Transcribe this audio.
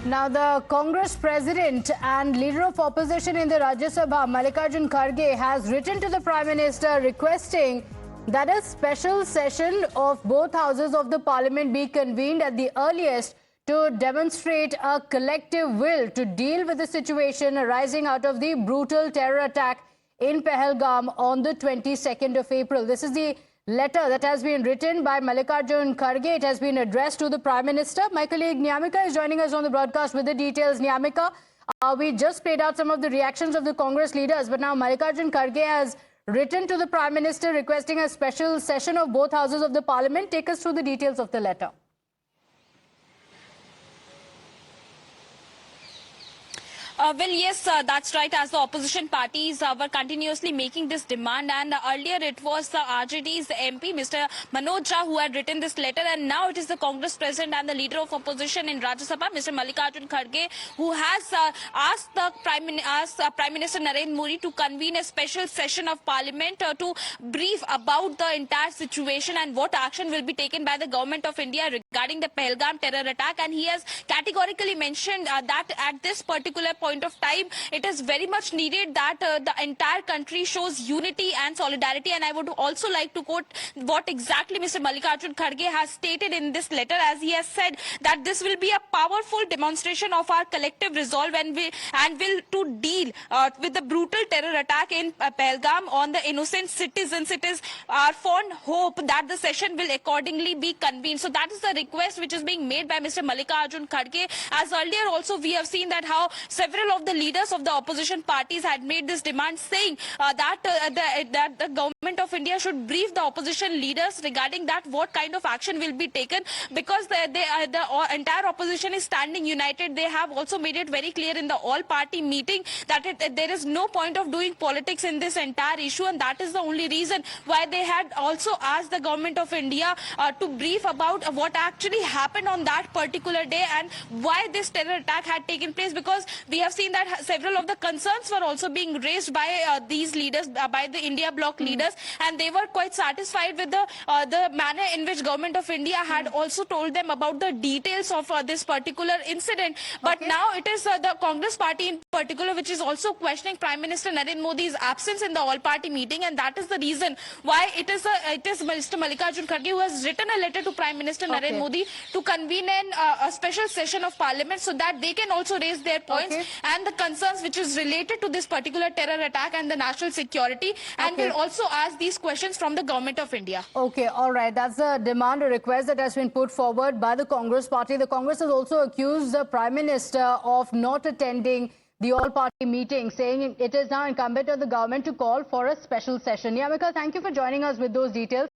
Now, the Congress president and leader of opposition in the Rajya Sabha, Mallikarjun Kharge, has written to the Prime Minister requesting that a special session of both houses of the parliament be convened at the earliest to demonstrate a collective will to deal with the situation arising out of the brutal terror attack in Pahalgam on the 22nd of April. This is the letter that has been written by Mallikarjun Kharge. It has been addressed to the Prime Minister. My colleague Nyamika is joining us on the broadcast with the details. Nyamika, we just played out some of the reactions of the Congress leaders, but now Mallikarjun Kharge has written to the Prime Minister requesting a special session of both houses of the Parliament. Take us through the details of the letter. Well, yes, that's right. As the opposition parties were continuously making this demand, and earlier it was the RJD's MP, Mr. Manoj Jha, who had written this letter, and now it is the Congress president and the leader of opposition in Rajya Sabha, Mr. Mallikarjun Kharge, who has asked Prime Minister Narendra Modi to convene a special session of Parliament to brief about the entire situation and what action will be taken by the government of India regarding the Pahalgam terror attack. And he has categorically mentioned that at this particular point of time, it is very much needed that the entire country shows unity and solidarity. And I would also like to quote what exactly Mr. Mallikarjun Kharge has stated in this letter, as he has said that this will be a powerful demonstration of our collective resolve and will to deal with the brutal terror attack in Pahalgam on the innocent citizens. It is our fond hope that the session will accordingly be convened. So that is the request which is being made by Mr. Mallikarjun Kharge. As earlier also we have seen that how several of the leaders of the opposition parties had made this demand, saying that the government of India should brief the opposition leaders regarding that what kind of action will be taken, because the entire opposition is standing united. They have also made it very clear in the all-party meeting that there is no point of doing politics in this entire issue, and that is the only reason why they had also asked the government of India to brief about what actually happened on that particular day and why this terror attack had taken place, because we have seen that several of the concerns were also being raised by these leaders, by the India bloc leaders, and they were quite satisfied with the manner in which government of India had also told them about the details of this particular incident. But now it is the Congress party in particular which is also questioning Prime Minister Narendra Modi's absence in the all-party meeting, and that is the reason why it is Mr. Mallikarjun Kharge who has written a letter to Prime Minister Narendra Modi to convene a special session of Parliament so that they can also raise their points and the concerns which is related to this particular terror attack and the national security, and will also ask these questions from the government of India. Okay, all right. That's a demand, a request that has been put forward by the Congress party. The Congress has also accused the Prime Minister of not attending the all-party meeting, saying it is now incumbent on the government to call for a special session. Nyamika, thank you for joining us with those details.